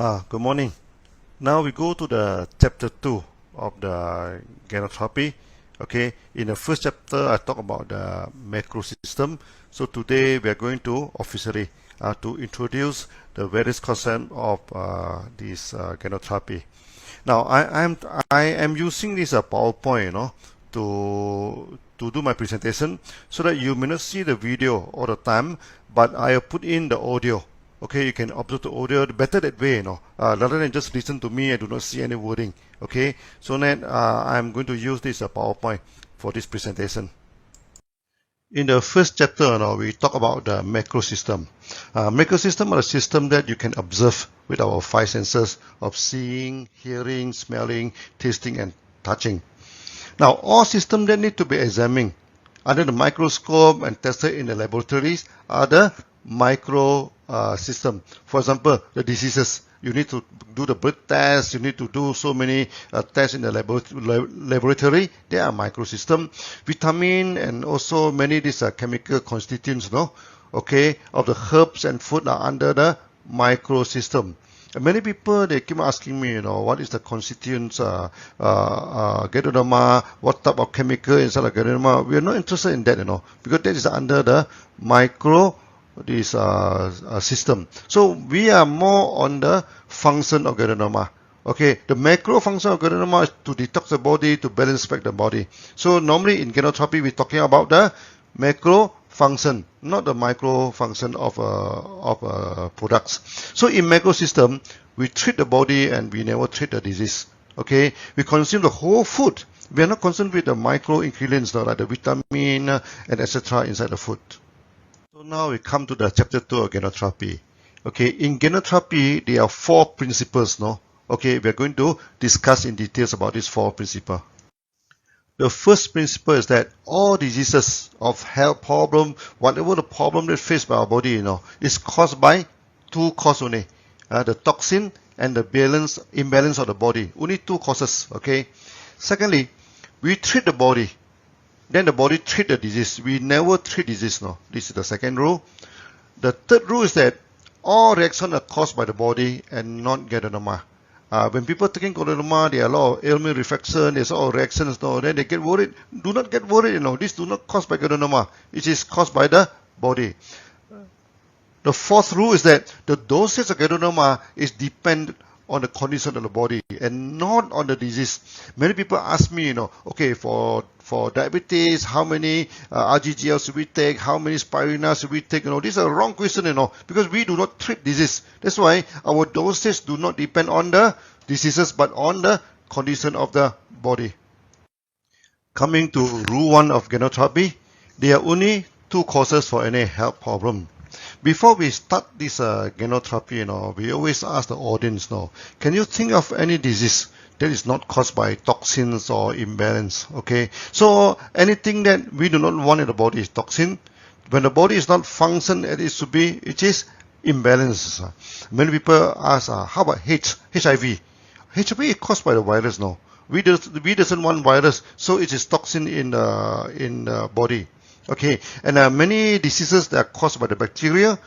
Good morning. Now we go to the chapter 2 of the Ganoterapia. Okay, in the first chapter I talk about the macro system. So today we are going to officially to introduce the various concepts of this Ganoterapia. Now I am using this PowerPoint, to do my presentation so that you may not see the video all the time, but I have put in the audio. Okay, you can observe the audio better that way, rather than just listen to me and do not see any wording. Okay, so then I'm going to use this PowerPoint for this presentation. In the first chapter, we talk about the macro system. Macro system are a system that you can observe with our five senses of seeing, hearing, smelling, tasting, and touching. Now, all systems that need to be examined under the microscope and tested in the laboratories are the micro system. For example, the diseases. You need to do the blood test. You need to do so many tests in the laboratory. They are microsystem. Vitamin and also many of these chemical constituents, of the herbs and food are under the microsystem. And many people, they keep asking me, what is the constituents, Ganoderma, what type of chemical inside the Ganoderma. We are not interested in that, because that is under the micro system. So we are more on the function of Ganoderma. Okay, the macro function of Ganoderma is to detox the body, to balance back the body. So normally in Ganoterapia, we're talking about the macro function, not the micro function of products. So in macro system, we treat the body and we never treat the disease. Okay, we consume the whole food. We are not concerned with the micro ingredients like the vitamin and etc. inside the food. So now we come to the chapter 2 of Ganoterapia. Okay, in Ganoterapia, there are 4 principles, Okay, we are going to discuss in details about these 4 principles. The first principle is that all diseases of health problem, whatever the problem that faced by our body, is caused by 2 causes only. The toxin and the imbalance of the body. Only 2 causes, okay? Secondly, we treat the body. Then the body treat the disease. We never treat disease, This is the second rule. The third rule is that all reactions are caused by the body and not Ganoderma. When people taking Ganoderma, there are a lot of ailment, reflection, there's all reactions, then they get worried. Do not get worried, This do not caused by Ganoderma. It is caused by the body. The fourth rule is that the dosage of Ganoderma is dependent on the condition of the body and not on the disease. Many people ask me, okay, for diabetes, how many RGGL should we take? How many spirulina should we take? These are wrong questions, because we do not treat disease. That's why our dosage do not depend on the diseases, but on the condition of the body. Coming to rule 1 of Ganoterapia, there are only 2 causes for any health problem. Before we start this Ganoterapia, we always ask the audience, can you think of any disease that is not caused by toxins or imbalance? Okay, so anything that we do not want in the body is toxin. When the body is not function as it should be, it is imbalance. Many people ask, how about HIV? HIV is caused by the virus, We doesn't want virus, so it is toxin in the body. Okay, and many diseases that are caused by the bacteria,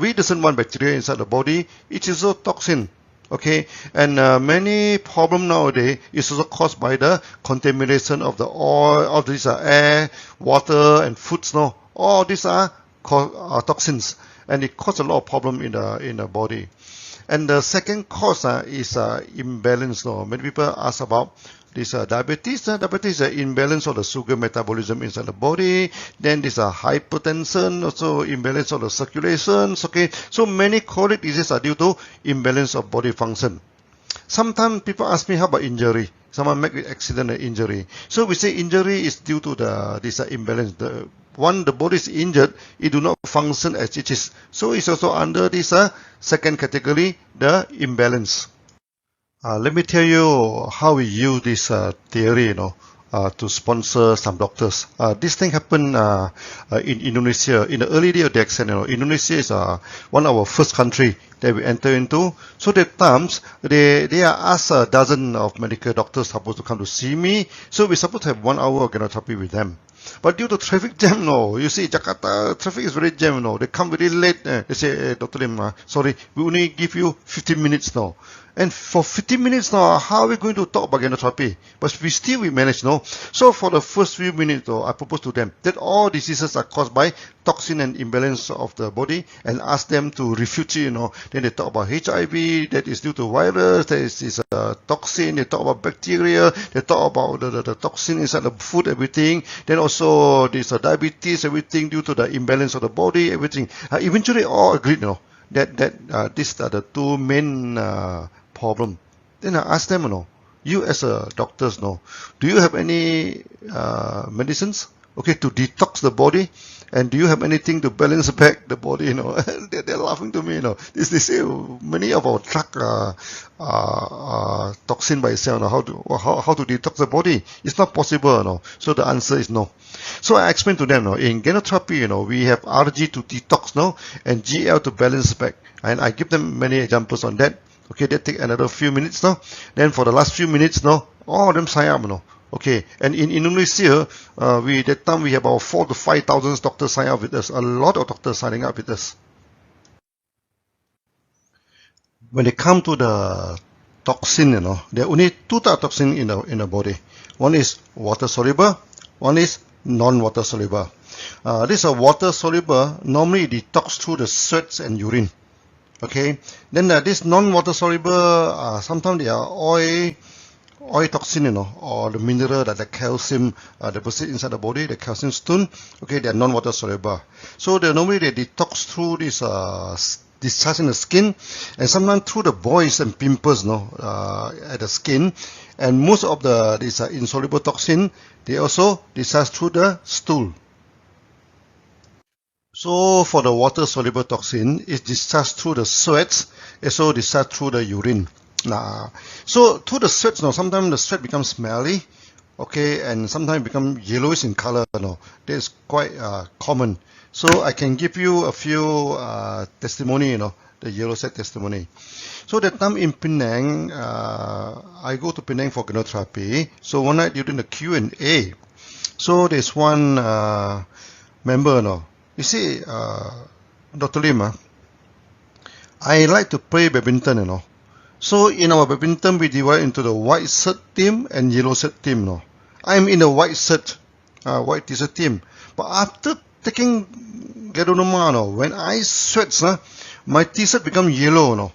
we doesn't want bacteria inside the body. It is also toxin. Okay, and many problem nowadays is also caused by the contamination of the oil, of these air, water, and foods. All these are toxins, and it causes a lot of problem in the body. And the second cause is imbalance. Many people ask about this diabetes. Diabetes is an imbalance of the sugar metabolism inside the body. Then this hypertension, also imbalance of the circulations. Okay, so many chronic diseases are due to imbalance of body function. Sometimes people ask me, how about injury? Someone make an accident or injury. So we say injury is due to this imbalance. The body is injured, it do not function as it is. So it's also under this second category, the imbalance. Let me tell you how we use this theory, to sponsor some doctors. This thing happened in Indonesia in the early day of the accident. Indonesia is one of our first country that we enter into. So at times they are asked a dozen of medical doctors supposed to come to see me. So we're supposed to have 1 hour of Ganoterapia with them. But due to traffic jam, no. You see, Jakarta traffic is very jam, no. They come very late. They say, Dr. Lim, sorry, we only give you 15 minutes now. And for 15 minutes now, how are we going to talk about Ganoterapia? But we manage, no? So for the first few minutes, though, I propose to them that all diseases are caused by toxin and imbalance of the body, and ask them to refute it, Then they talk about HIV, that is due to virus, that is a toxin, they talk about bacteria, they talk about the toxin inside the food, everything. Then also there's diabetes, everything due to the imbalance of the body, everything. Eventually all agreed, that these are the two main problem. Then I asked them, you as a doctors, do you have any medicines, to detox the body? And do you have anything to balance back the body, They're laughing to me, They say many of our drug toxin by itself, how to detox the body. It's not possible, So the answer is no. So I explained to them, in Ganoterapia, we have RG to detox, and GL to balance back. And I give them many examples on that. Okay, that take another few minutes now. Then for the last few minutes now, all of them sign up, Okay, and in Indonesia, that time we have about 4,000 to 5,000 doctors sign up with us. A lot of doctors signing up with us. When they come to the toxin, there are only two types of toxin in the body. One is water soluble, one is non-water soluble. This water soluble normally detox through the sweats and urine. Okay, then this non-water soluble, sometimes they are oil toxin, or the mineral that the calcium deposit inside the body, the calcium stone. Okay, they are non-water soluble. So normally they detox through this discharge in the skin, and sometimes through the boils and pimples, at the skin. And most of this insoluble toxin, they also discharge through the stool. So for the water-soluble toxin, it's discharged through the sweats, also discharged through the urine. So through the sweats, sometimes the sweat becomes smelly, okay, and sometimes become yellowish in color. That's quite common. So I can give you a few testimony, the yellow set testimony. So that time in Penang, I go to Penang for Ganoterapia. So one night during the Q&A, so there's one member, you see, Dr. Lim, I like to play badminton, So in our badminton, we divide into the white shirt team and yellow shirt team, I'm in the white shirt, white t-shirt team. But after taking Ganoderma, when I sweat, my t-shirt become yellow,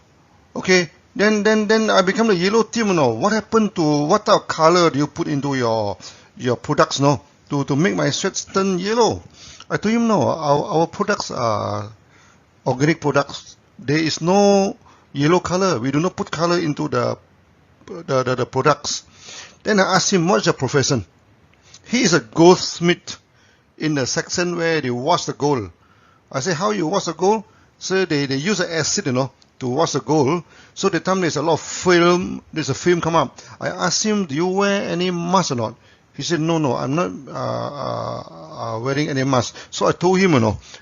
Okay, then I become the yellow team, What happened to, what type of color do you put into your products, to make my sweats turn yellow? I told him, our products are organic products. There is no yellow color. We do not put color into the products. Then I asked him, what's your profession? He is a goldsmith in the section where they wash the gold. I said, how you wash the gold? So they use an acid, to wash the gold. So the time there's a lot of film, there's a film come up. I asked him, do you wear any mask or not? He said, no, I'm not wearing any mask. So I told him,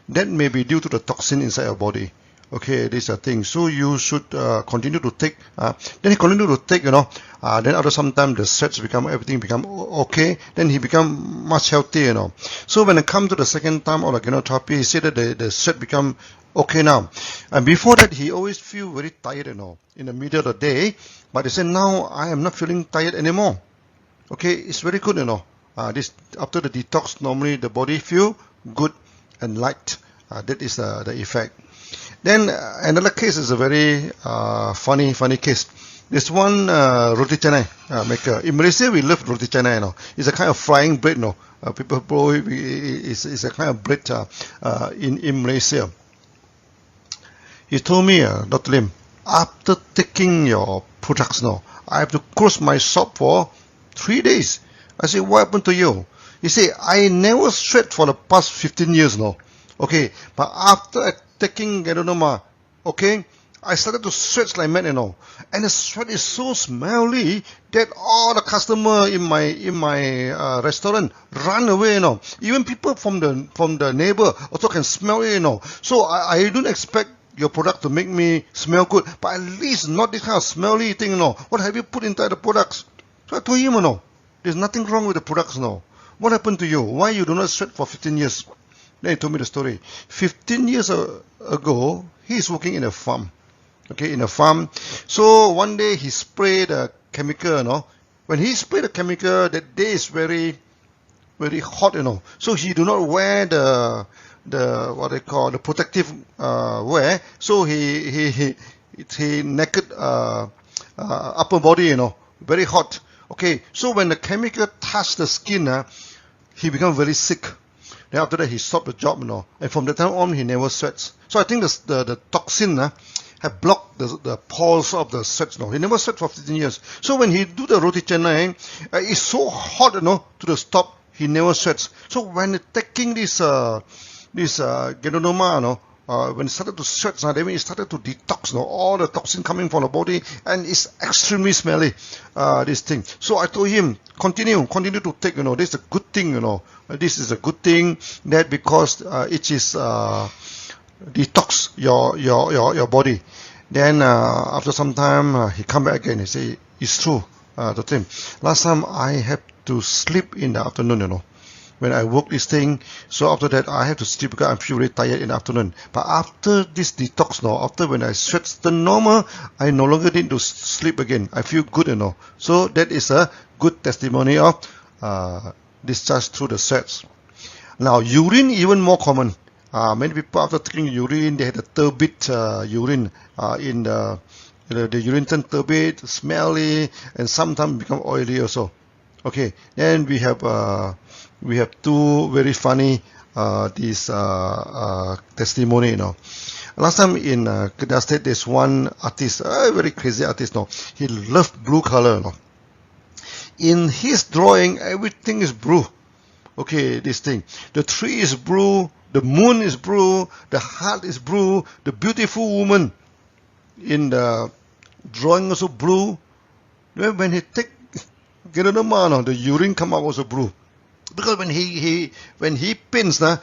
that may be due to the toxin inside your body. Okay, this is a thing. So you should continue to take. Then he continued to take, then after some time the sweats everything become okay. Then he become much healthier, So when it come to the second time of the Ganoterapia, he said that the sweat become okay now. And before that, he always feel very tired, in the middle of the day. But he said, now I am not feeling tired anymore. Okay, it's very good, This after the detox, normally the body feel good and light. That is the effect. Then another case is a very funny case. There's one roti canai maker. In Malaysia, we love roti canai. It's a kind of frying bread. People probably it's a kind of bread in Malaysia. He told me, Dr. Lim, after taking your products, I have to close my shop for 3 days. I said, what happened to you? He said, I never sweat for the past 15 years, Okay, but after taking Ganoderma, okay, I started to sweat like mad, And the sweat is so smelly that all the customer in my restaurant run away, Even people from the neighbor also can smell it, So I don't expect your product to make me smell good, but at least not this kind of smelly thing, What have you put inside the products? So I told him, there's nothing wrong with the products, what happened to you? Why you do not sweat for 15 years? Then he told me the story. 15 years ago, he's working in a farm. Okay, in a farm. So one day he sprayed a chemical, you know. When he sprayed the chemical, that day is very, very hot, you know. So he do not wear the what they call the protective wear. So he naked upper body, you know, very hot. Okay, so when the chemical touched the skin, he become very sick. Then after that he stopped the job, you know. And from that time on, he never sweats. So I think the toxin have blocked the pores of the sweat. No, he never sweat for 15 years. So when he do the roti canai, it's so hot, you know, to the stop. He never sweats. So when taking this Ganoterapia, you know, when it started to sweat, then it started to detox, you know, all the toxin coming from the body, and it's extremely smelly, this thing. So I told him, continue to take, you know, this is a good thing, you know. This is a good thing that because it is detox your body. Then after some time he come back again. He say it's true. The thing. Last time I have to sleep in the afternoon, you know, when I work this thing. So after that I have to sleep because I feel really tired in the afternoon. But after this detox, now after when I sweat the normal, I no longer need to sleep again. I feel good, you know. So that is a good testimony of discharge through the sweats. Now urine even more common. Many people after taking urine, they had a turbid urine in the urine turn turbid, smelly, and sometimes become oily also. Okay, then we have two very funny this testimony, you know. Last time in Kedah State, there's one artist, a very crazy artist, no. He loved blue color, no. In his drawing, everything is blue. Okay, this thing. The tree is blue. The moon is blue, the heart is blue, the beautiful woman in the drawing also blue. When he take Ganoterapia, the urine come out also blue. Because when he paints, the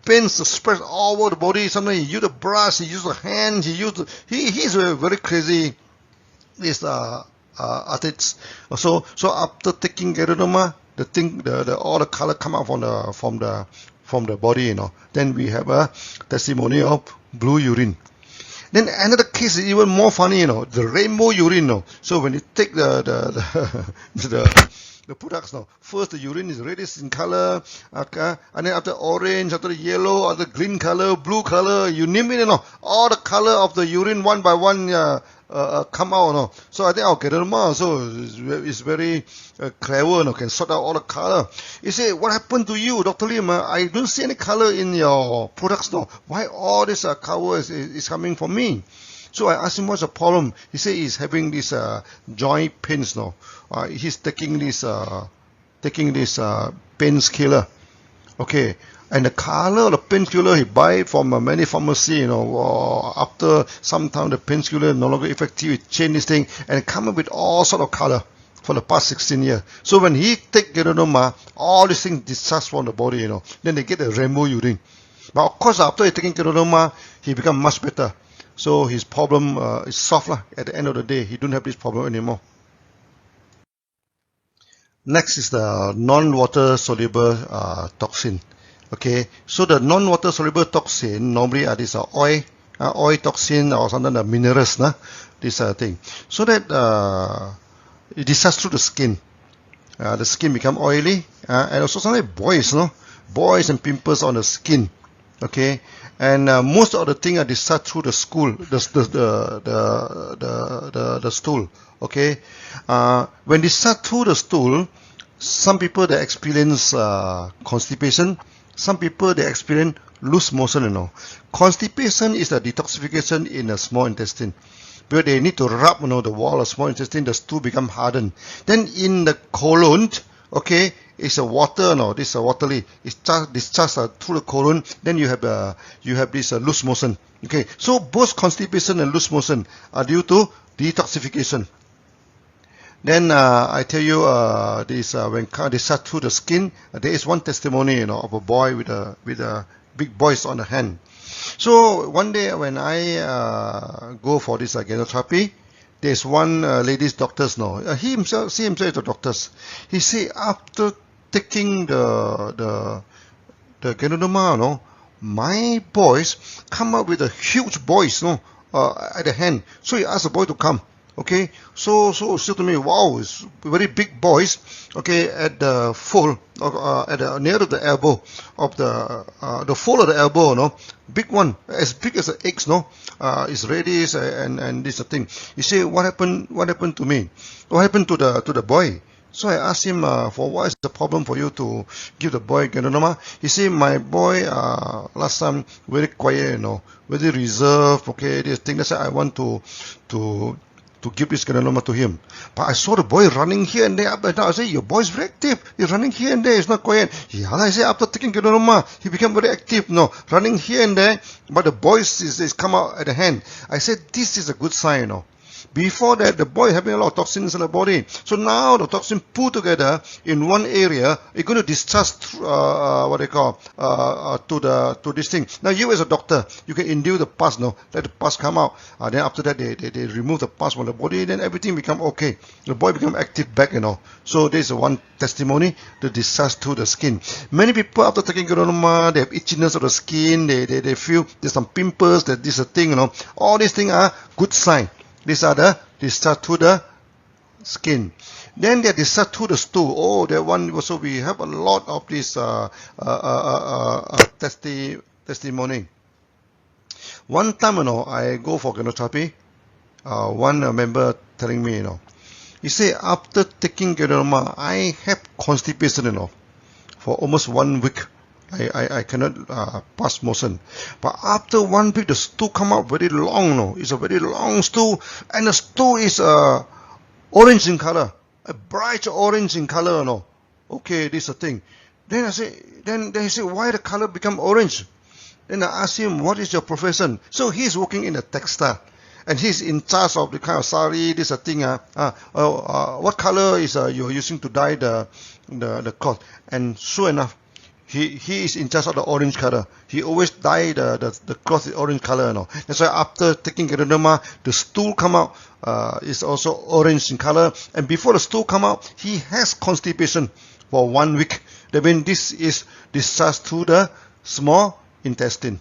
paints spread all over the body. Sometimes he use the brush, he use the hand, he's a very crazy this artist. So after taking Ganoterapia, the thing all the color come out from the body, you know. Then we have a testimony of blue urine. Then another case is even more funny, you know, the rainbow urine, you know. So when you take the products now, first the urine is reddish in color, okay, and then after orange, after the yellow, after green color, blue color, you name it, you know, all the color of the urine one by one come out, you know. So I think our Ganoterapia so is very clever, you know, can sort out all the color. You say, what happened to you, Dr. Lim? I don't see any color in your products now. Why all this color is coming from me? So I asked him what's the problem. He said he's having this joint pains now. He's taking this painkiller. Okay, and the color of the painkiller he buy from many pharmacy, you know. After some time the painkiller no longer effective, he change this thing and come up with all sort of color for the past 16 years. So when he take Ganoterapia, all these things discharge from the body, you know. Then they get a rainbow urine. But of course after he taking Ganoterapia, he become much better. So his problem is solved lah. At the end of the day, he don't have this problem anymore. Next is the non-water soluble toxin. Okay, so the non-water soluble toxin normally are this oil toxin or sometimes the minerals, this thing. So that it discharges through the skin. The skin become oily, and also sometimes boils and pimples on the skin. Okay, and most of the things are discharged through the stool. The stool. Okay, when discharged through the stool, some people they experience constipation. Some people they experience loose motion. You know, constipation is the detoxification in the small intestine. Because they need to rub, you know, the wall of small intestine, the stool become hardened. Then in the colon, okay, it's a water, no, this is a watery. It's discharged through the colon. Then you have this loose motion. Okay, so both constipation and loose motion are due to detoxification. Then I tell you this when discharged through the skin, there is one testimony, you know, of a boy with a big boils on the hand. So one day when I go for this Ganoterapia, there's one lady's doctor's, no, he himself is a doctor. He say after taking the Ganoderma, no, my boys come up with a huge boys, no, at the hand. So he asked the boy to come. Okay, so said to me, wow, it's very big boys. Okay, at the fold, at the near to the elbow of the fold of the elbow, no, big one, as big as the eggs, no, is ready, and this thing. He said, what happened to me? What happened to the boy? So I asked him, for what is the problem for you to give the boy Ganoderma? He said, my boy, last time very quiet, you know, very reserved. Okay, this thing. That's why I want to give this Ganoderma to him. But I saw the boy running here and there up and down. I said, your boy's very active. He's running here and there. He's not quiet. Yeah, I said, after taking Ganoderma, he became very active. No, running here and there. But the boy is come out at the hand. I said, this is a good sign, you know. Before that, the boy having a lot of toxins in the body. So now the toxin put together in one area, it's going to discharge, what they call, to this thing. Now you as a doctor, you can induce the pus, no, let the pus come out. Then after that, they remove the pus from the body, then everything become okay. The boy become active back, you know. So this is one testimony, the discharge to the skin. Many people after taking Ganoderma, they have itchiness of the skin, they feel there's some pimples, that this is a thing, you know. All these things are good sign. These are the discharge to the skin. Then they discharge to the stool. Oh, that one also we have a lot of this testimony. One time, you know, I go for Ganoterapia. One member telling me, you know, he said after taking Ganoderma, I have constipation, you know, for almost 1 week. I cannot pass motion. But after 1 week, the stool come out very long, no? It's a very long stool, and the stool is orange in color, a bright orange in color, no? Okay, this is the thing. Then I say, then he said, why the color become orange? Then I asked him, what is your profession? So he's working in the textile, and he's in charge of the kind of sari, this thing. What color is you're using to dye the cloth? And sure enough, he is in charge of the orange color. He always dye the cloth is orange color, you know. That's why after taking Ganoderma, the stool come out is also orange in color. And before the stool come out, he has constipation for 1 week. That means this is discharged to the small intestine.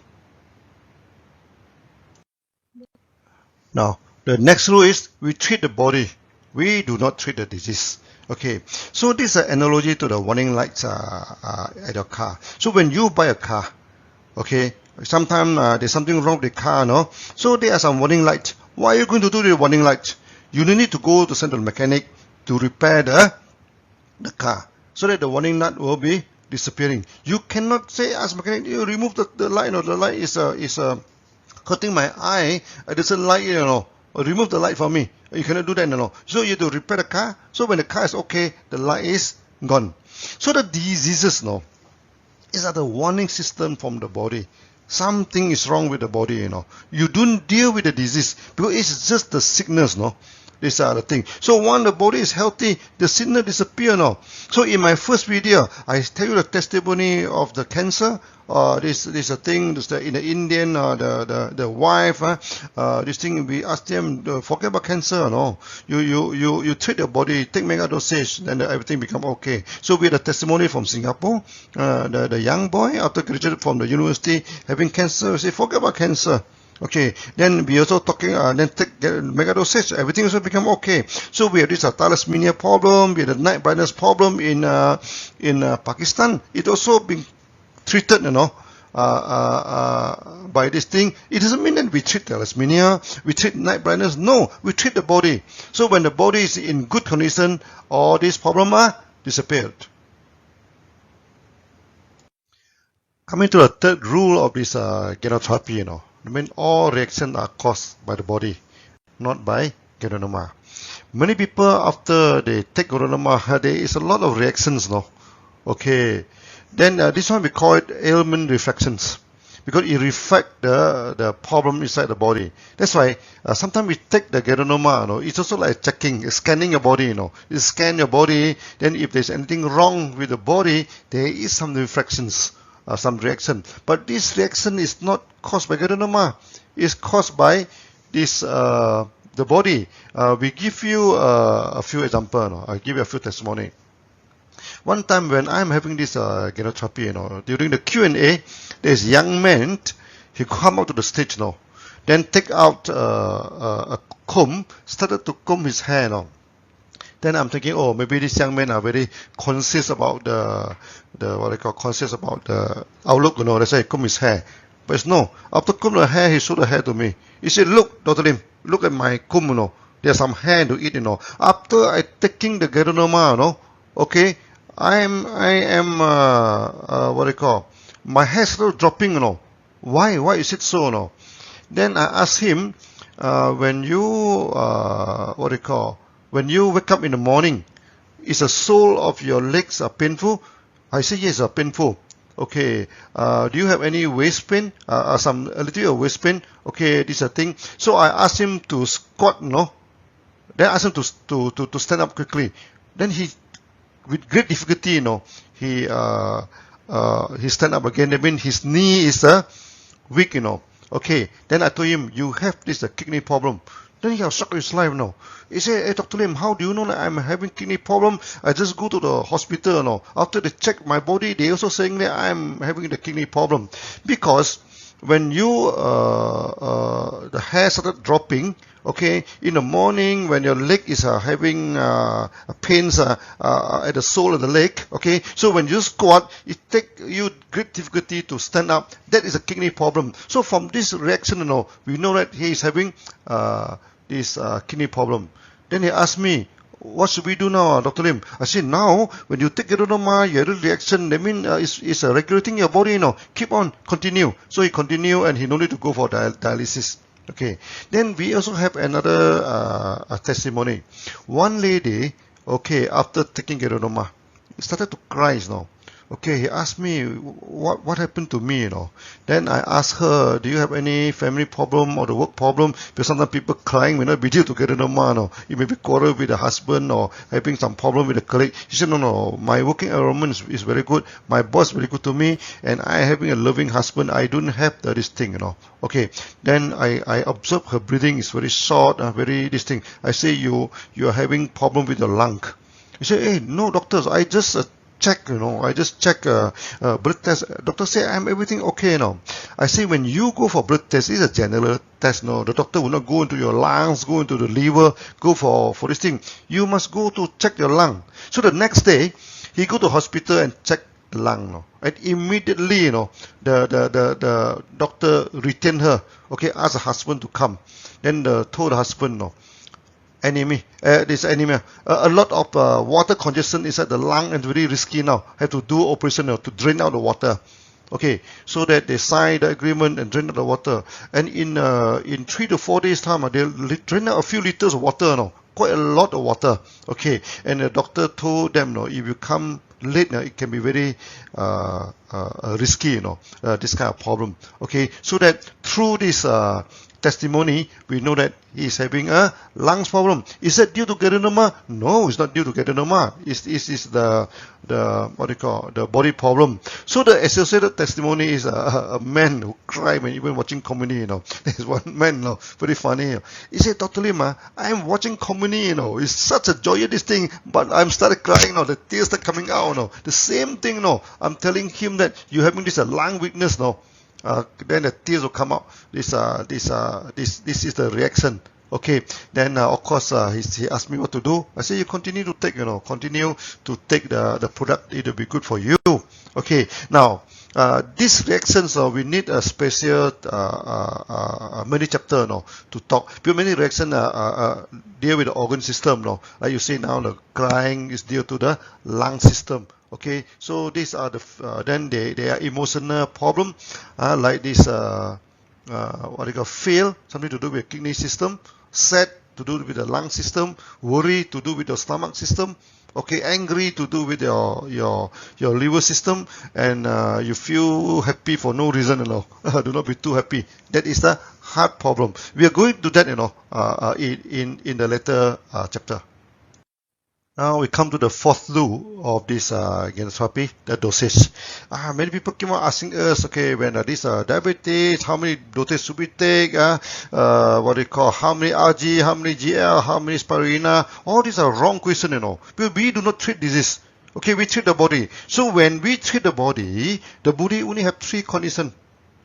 Now, the next rule is we treat the body. We do not treat the disease. Okay, so this is an analogy to the warning lights at your car. So when you buy a car, okay, sometimes there's something wrong with the car, no? So there are some warning lights. What are you going to do with the warning lights? You need to go to send to the mechanic to repair the car, so that the warning light will be disappearing. You cannot say as mechanic, you remove the light, no, the light is hurting my eye, it doesn't light, you know. Remove the light for me. You cannot do that, no. So you have to repair the car. So when the car is okay, the light is gone. So the diseases, no, is the warning system from the body. Something is wrong with the body, you know. You don't deal with the disease because it's just the sickness, no. These are the thing. So when the body is healthy, the sickness disappear, no. So in my first video, I tell you the testimony of the cancer. This is a thing. This in the Indian, the wife. This thing we ask them, forget about cancer, no. You treat your body, take mega dosage, then everything become okay. So we had a testimony from Singapore. The young boy after graduated from the university having cancer, say forget about cancer. Okay, then we also talking, then take mega dosage, everything also become okay. So we have this thalassemia problem, we have the night blindness problem in Pakistan. It also been treated, you know, by this thing. It doesn't mean that we treat thalassemia, we treat night blindness. No, we treat the body. So when the body is in good condition, all these problems are disappeared. Coming to the third rule of this Ganoterapia, you know. I mean, all reactions are caused by the body, not by Ganoderma. Many people after they take Ganoderma, there is a lot of reactions, no? Okay. Then this one we call it ailment reflections, because it reflects the problem inside the body. That's why sometimes we take the Ganoderma, you know, it's also like checking, scanning your body, you know. You scan your body, then if there's anything wrong with the body, there is some reflections. Some reaction, but this reaction is not caused by Ganoderma. It's caused by this the body. We give you a few examples. No? I give you a few testimony. One time when I'm having this Ganoterapia, during the Q&A, there's a young man, he come out to the stage, then take out a comb, started to comb his hair, Then I'm thinking, oh, maybe these young men are very conscious about conscious about the outlook, that's why he comb his hair. But it's no. After comb the hair, he showed the hair to me. He said, look, Dr. Lim, look at my comb, There's some hair to eat, After I taking the Ganoderma, okay, I am, my hair started dropping, Why? Why is it so, Then I asked him, when you, when you wake up in the morning, is the sole of your legs painful? I said, yes, painful. Okay, do you have any waist pain? A little bit of waist pain? Okay, this is a thing. So I asked him to squat, Then I asked him to stand up quickly. Then he, with great difficulty, he stand up again. That means his knee is weak, Okay, then I told him, you have this kidney problem. Then he was shocked with his life, He said, hey, Dr. Lim, how do you know that I'm having kidney problem? I just go to the hospital, After they check my body, they also saying that I'm having the kidney problem. Because when you, the hair started dropping, okay, in the morning when your leg is having pains at the sole of the leg, okay, so when you squat, it takes you great difficulty to stand up. That is a kidney problem. So from this reaction, we know that he is having this kidney problem. Then he asked me, what should we do now, Dr. Lim? I said, now, when you take Ganoderma, you have a reaction, that means it's regulating your body, Keep on, continue. So he continued and he no need to go for dialysis. Okay. Then we also have another testimony. One lady, okay, after taking Ganoderma, started to cry, Okay, he asked me, what happened to me, Then I asked her, do you have any family problem or the work problem? Because sometimes people crying may not be due to Ganoderma, It may be quarrel with the husband or having some problem with the colleague. She said, no, my working environment is very good. My boss is very good to me, and I having a loving husband. I don't have this thing, Okay, then I observed her breathing is very short, very this thing. I say, you are having problem with your lung. He said, hey, no, doctors, I just check, I just check blood test. Doctor say I'm everything okay now. I say when you go for blood test, it's a general test. The doctor will not go into your lungs, go into the liver, go for this thing. You must go to check your lung. So the next day, he go to hospital and check the lung. And immediately, the doctor retained her. Okay, asked the husband to come. Then told the husband, this anemia. A lot of water congestion inside the lung and very risky now. Have to do operation to drain out the water. Okay, so that they sign the agreement and drain out the water. And in 3 to 4 days time, they'll drain out a few liters of water. Quite a lot of water. Okay, and the doctor told them, if you come late, it can be very risky, this kind of problem. Okay, so that through this testimony, we know that he is having a lungs problem. Is that due to Ganoderma? No, it's not due to Ganoderma. It's the the body problem. So the associated testimony is a man who cried when even watching comedy. There's one man, very funny. He said, Dr. Lim, I'm watching comedy. It's such a joyous this thing, but I'm started crying. The tears are coming out. The same thing. I'm telling him that you're having this lung weakness. Then the tears will come out. This is the reaction. Okay. Then of course he asked me what to do. I said you continue to take the product. It will be good for you. Okay. Now these reactions we need a special many chapter to talk. Because many reactions deal with the organ system. Like you see now, the crying is due to the lung system. Okay, so these are the then they are emotional problem, like this fear, something to do with kidney system, sad to do with the lung system, worry to do with the stomach system, okay, angry to do with your liver system, and you feel happy for no reason, do not be too happy. That is the heart problem. We are going to that, in the later chapter. Now we come to the fourth law of this Ganoterapia, the dosage. Many people keep on asking us, okay, when this diabetes, how many dosage should we take? How many RG, how many GL, how many spirulina? All these are wrong questions, because we do not treat disease. Okay, we treat the body. So when we treat the body only have 3 conditions.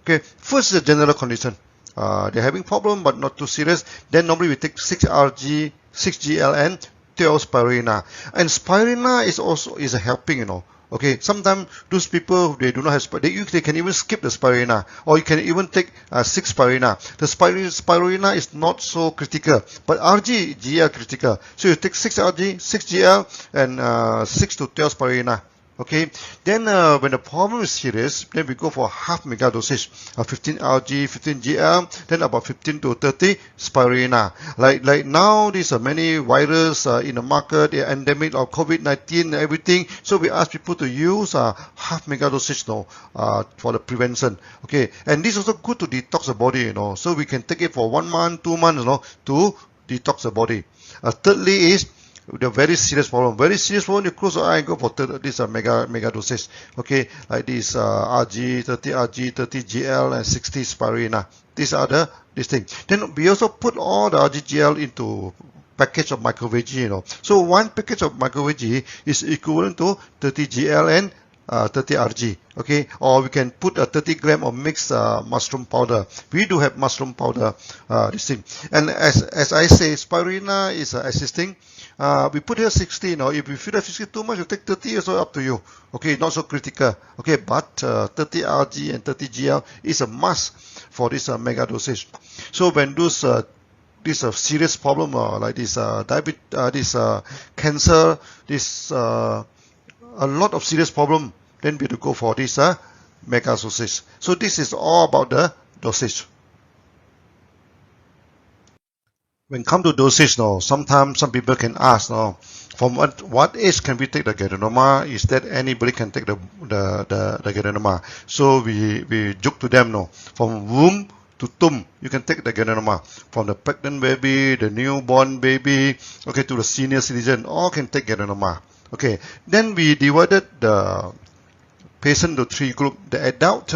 Okay, first is the general condition. They're having problem but not too serious. Then normally we take 6Rg, 6Gl and 12 spirulina. And spirulina is also helping, you know. Okay, sometimes those people, they do not have spirulina, they can even skip the spirulina, or you can even take 6 spirulina. The spirulina is not so critical, but Rg, Gl critical. So you take 6 Rg, 6 Gl, and 6 to 12 spirulina. Okay, then when the problem is serious, then we go for half mega dosage, 15 Rg, 15 Gl, then about 15 to 30 spirulina. Like now, these are many virus in the market, the endemic of COVID-19 and everything. So we ask people to use half mega dosage, for the prevention. Okay, and this is also good to detox the body, So we can take it for 1 month, 2 months, to detox the body. Thirdly is the very serious problem. Very serious problem, you close your eye and go for this mega dosage. Okay, like this Rg, 30 Rg, 30 Gl, and 60 spirulina. These are this thing. Then we also put all the RgGl into package of micro-VG, So one package of micro-VG is equivalent to 30 Gl and 30 Rg. Okay, or we can put a 30 gram of mixed mushroom powder. We do have mushroom powder, this thing. And as I say, spirulina is assisting. We put here 60, if you feel that 60 too much, you take 30, also up to you. Okay, not so critical. Okay, but 30 Rg and 30 Gl is a must for this mega dosage. So when those this serious problem like this diabetes, this cancer, this a lot of serious problem, then we have to go for this mega dosage. So this is all about the dosage. When come to dosage, sometimes some people can ask, from what age can we take the Ganoterapia? Is that anybody can take the Ganoterapia? So we joke to them, from womb to tomb, you can take the Ganoterapia. From the pregnant baby, the newborn baby, okay, to the senior citizen, all can take Ganoterapia. Okay, then we divided the patient to 3 groups: the adult,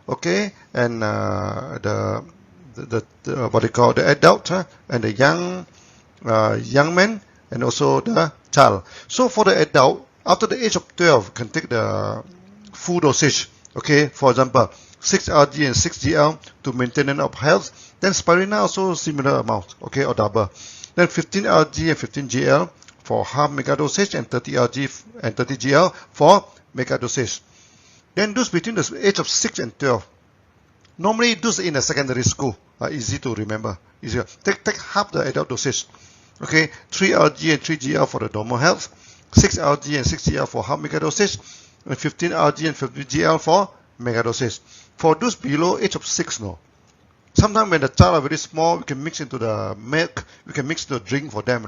okay, and the what they call the adult and the young man, and also the child. So for the adult, after the age of 12, can take the full dosage. Okay, for example, 6 Rg and 6 Gl to maintenance of health. Then spirulina also similar amount, okay, or double. Then 15 Rg and 15 Gl for half mega dosage, and 30 Rg and 30 Gl for mega dosage. Then those between the age of 6 and 12. Normally, those in a secondary school are easy to remember. Easier. Take half the adult dosage. Okay, 3 Rg and 3 Gl for the normal health, 6 Rg and 6 Gl for half mega dosage, and 15 Rg and 15 Gl for mega dosage. For those below age of 6, sometimes when the child are very small, we can mix into the milk, we can mix the drink for them,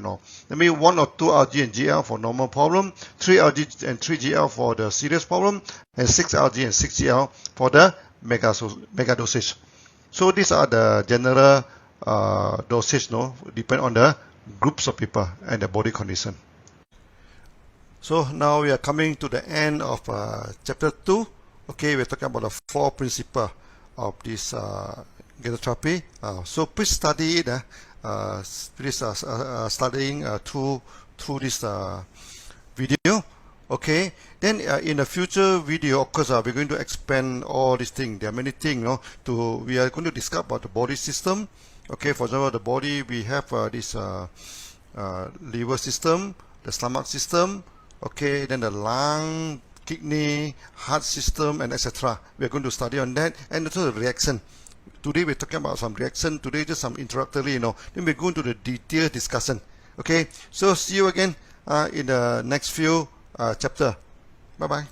Maybe 1 or 2 Rg and Gl for normal problem, 3 Rg and 3 Gl for the serious problem, and 6 Rg and 6 Gl for the mega dosage. So these are the general dosage, depend on the groups of people and the body condition. So now we are coming to the end of chapter 2. Okay, we're talking about the 4 principles of this Ganoterapia. So please study it. Please studying through this video. Okay, then in the future video, of course, we're going to expand all these things. There are many things, we are going to discuss about the body system. Okay, for example, the body, we have this liver system, the stomach system, okay, then the lung, kidney, heart system, and etc. We are going to study on that, and also the reaction. Today we're talking about some reaction. Today just some introductory, Then we're going to the detailed discussion. Okay, so see you again in the next few chapter. Bye bye.